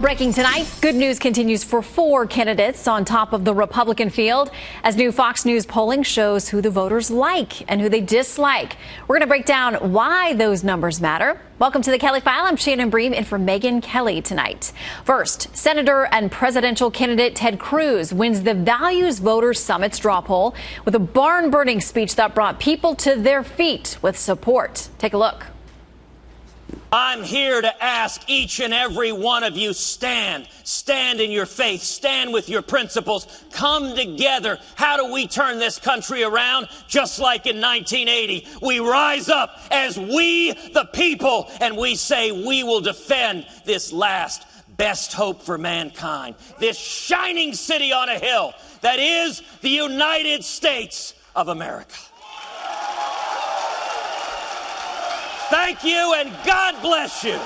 Breaking tonight, good news continues for 4 candidates on top of the Republican field as new Fox News polling shows who the voters like and who they dislike. We're going to break down why those numbers matter. Welcome to the Kelly File. I'm Shannon Bream in for Megyn Kelly tonight. First, Senator and presidential candidate Ted Cruz wins the Values Voters Summit straw poll with a barn-burning speech that brought people to their feet with support. Take a look. I'm here to ask each and every one of you, stand in your faith, stand with your principles, come together. How do we turn this country around? Just like in 1980, we rise up as we the people and we say we will defend this last best hope for mankind, this shining city on a hill that is the United States of America. Thank you, and God bless you.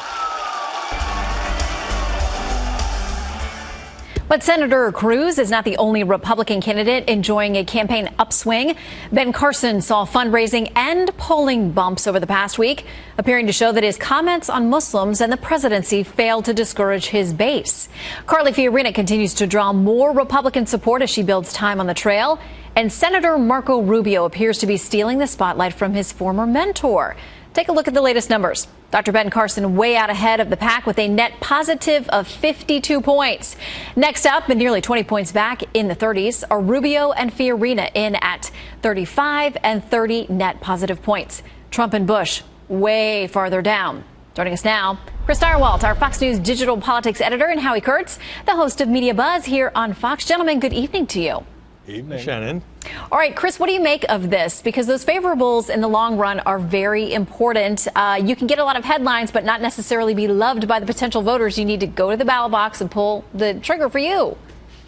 But Senator Cruz is not the only Republican candidate enjoying a campaign upswing. Ben Carson saw fundraising and polling bumps over the past week, appearing to show that his comments on Muslims and the presidency failed to discourage his base. Carly Fiorina continues to draw more Republican support as she builds time on the trail. And Senator Marco Rubio appears to be stealing the spotlight from his former mentor. Take a look at the latest numbers. Dr. Ben Carson way out ahead of the pack with a net positive of 52 points. Next up, and nearly 20 points back in the 30s, are Rubio and Fiorina in at 35 and 30 net positive points. Trump and Bush way farther down. Joining us now, Stirewalt, our Fox News digital politics editor, and Howie Kurtz, the host of Media Buzz here on Fox. Gentlemen, good evening to you. Evening, Shannon. All right, Chris, what do you make of this? Because those favorables in the long run are very important. You can get a lot of headlines, but not necessarily be loved by the potential voters. You need to go to the ballot box and pull the trigger for you.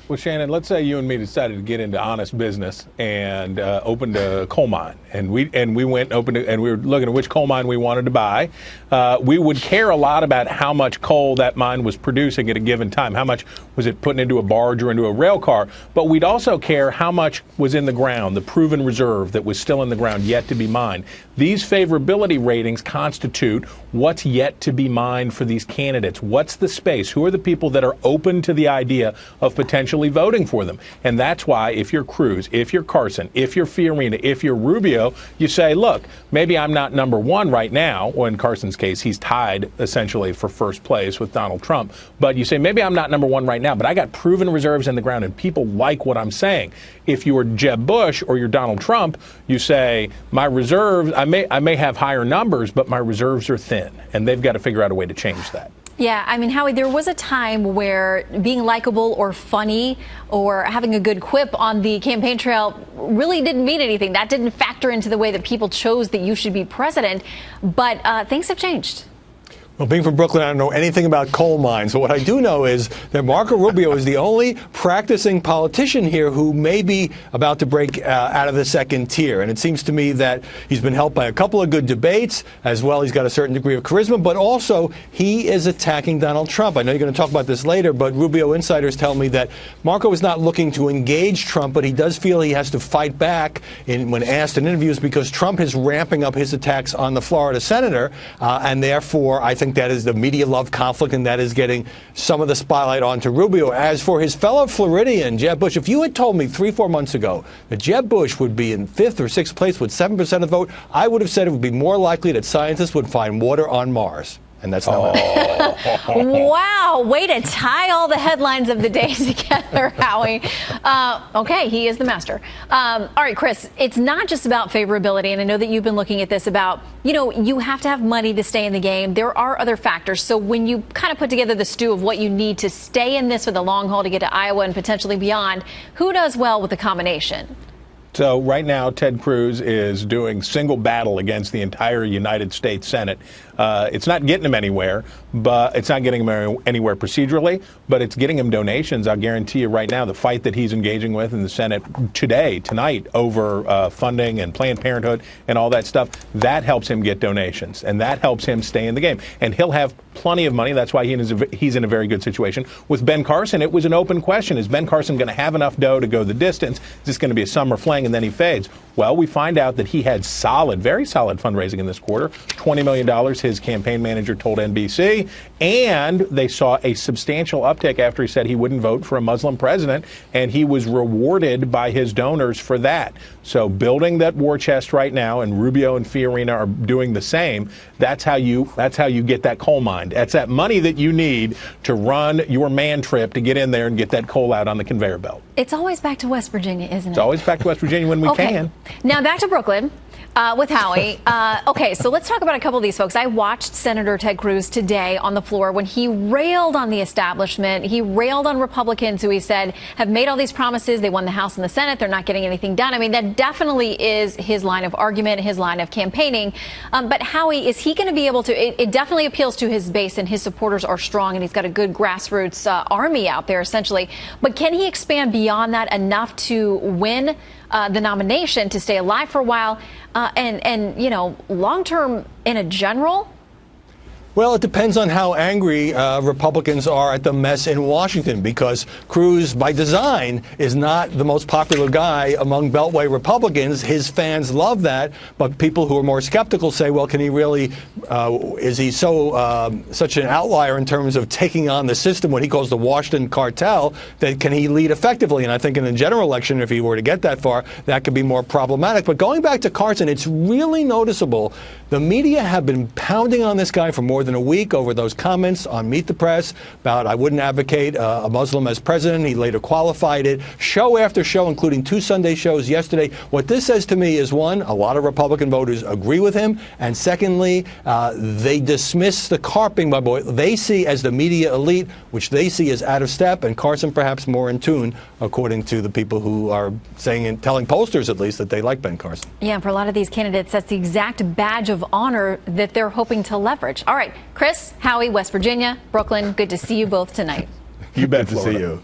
Well, Shannon, let's say you and me decided to get into honest business and opened a coal mine, and we went and opened it, and we were looking at which coal mine we wanted to buy. We would care a lot about how much coal that mine was producing at a given time. How much was it putting into a barge or into a rail car? But we'd also care how much was in the ground, the proven reserve that was still in the ground yet to be mined. These favorability ratings constitute what's yet to be mined for these candidates. What's the space? Who are the people that are open to the idea of potentially voting for them? And that's why if you're Cruz, if you're Carson, if you're Fiorina, if you're Rubio, you say, look, maybe I'm not number one right now. Well, in Carson's case, he's tied essentially for first place with Donald Trump. But you say, maybe I'm not number one right now, but I got proven reserves in the ground and people like what I'm saying. If you were Jeb Bush or you're Donald Trump, you say, my reserves, I may have higher numbers, but my reserves are thin. And they've got to figure out a way to change that. Yeah, I mean, Howie, there was a time where being likable or funny or having a good quip on the campaign trail really didn't mean anything. That didn't factor into the way that people chose that you should be president. But things have changed. Well, being from Brooklyn, I don't know anything about coal mines. But what I do know is that Marco Rubio is the only practicing politician here who may be about to break out of the second tier. And it seems to me that he's been helped by a couple of good debates as well. He's got a certain degree of charisma, but also he is attacking Donald Trump. I know you're going to talk about this later, but Rubio insiders tell me that Marco is not looking to engage Trump, but he does feel he has to fight back when asked in interviews because Trump is ramping up his attacks on the Florida senator. And therefore, I think that is the media love conflict, and that is getting some of the spotlight onto Rubio. As for his fellow Floridian, Jeb Bush, if you had told me 3-4 months ago that Jeb Bush would be in 5th or 6th place with 7% of the vote, I would have said it would be more likely that scientists would find water on Mars. And that's not Wow, way to tie all the headlines of the day together, Howie. Okay, he is the master. All right, Chris, it's not just about favorability, and I know that you've been looking at this about, you have to have money to stay in the game. There are other factors. So when you kind of put together the stew of what you need to stay in this for the long haul to get to Iowa and potentially beyond, who does well with the combination? So right now, Ted Cruz is doing single battle against the entire United States Senate. It's not getting him anywhere, but it's not getting him anywhere procedurally, but it's getting him donations. I'll guarantee you right now, the fight that he's engaging with in the Senate tonight, over funding and Planned Parenthood and all that stuff, that helps him get donations, and that helps him stay in the game. And he'll have plenty of money. That's why he's in a very good situation. With Ben Carson, it was an open question. Is Ben Carson going to have enough dough to go the distance? Is this going to be a summer fling and then he fades? Well, we find out that he had very solid fundraising in this quarter, $20 million. his campaign manager told NBC. And they saw a substantial uptick after he said he wouldn't vote for a Muslim president, and he was rewarded by his donors for that. So building that war chest right now, and Rubio and Fiorina are doing the same. That's how you get that coal mine. That's that money that you need to run your man trip to get in there and get that coal out on the conveyor belt. It's always back to West Virginia, isn't it? It's always back to West Virginia when we can. Now back to Brooklyn. With Howie. Okay, so let's talk about a couple of these folks. I watched Senator Ted Cruz today on the floor when he railed on the establishment. He railed on Republicans who he said have made all these promises. They won the House and the Senate. They're not getting anything done. I mean, that definitely is his line of argument, his line of campaigning. But Howie, is he going to be able to? It definitely appeals to his base, and his supporters are strong, and he's got a good grassroots army out there, essentially. But can he expand beyond that enough to win the nomination, to stay alive for a while, and you know, long term in a general? Well, it depends on how angry Republicans are at the mess in Washington, because Cruz, by design, is not the most popular guy among Beltway Republicans. His fans love that, but people who are more skeptical say, well, can he really, is he such an outlier in terms of taking on the system, what he calls the Washington cartel, that can he lead effectively? And I think in the general election, if he were to get that far, that could be more problematic. But going back to Carson, it's really noticeable. The media have been pounding on this guy for more than a week over those comments on Meet the Press about I wouldn't advocate a Muslim as president. He later qualified it. Show after show, including 2 Sunday shows yesterday. What this says to me is, one, a lot of Republican voters agree with him, and secondly, they dismiss the carping by boy they see as the media elite, which they see as out of step, and Carson perhaps more in tune, according to the people who are saying and telling pollsters at least that they like Ben Carson. Yeah, for a lot of these candidates, that's the exact badge of honor that they're hoping to leverage. All right, Chris, Howie, West Virginia, Brooklyn, good to see you both tonight. You bet, Good to see you.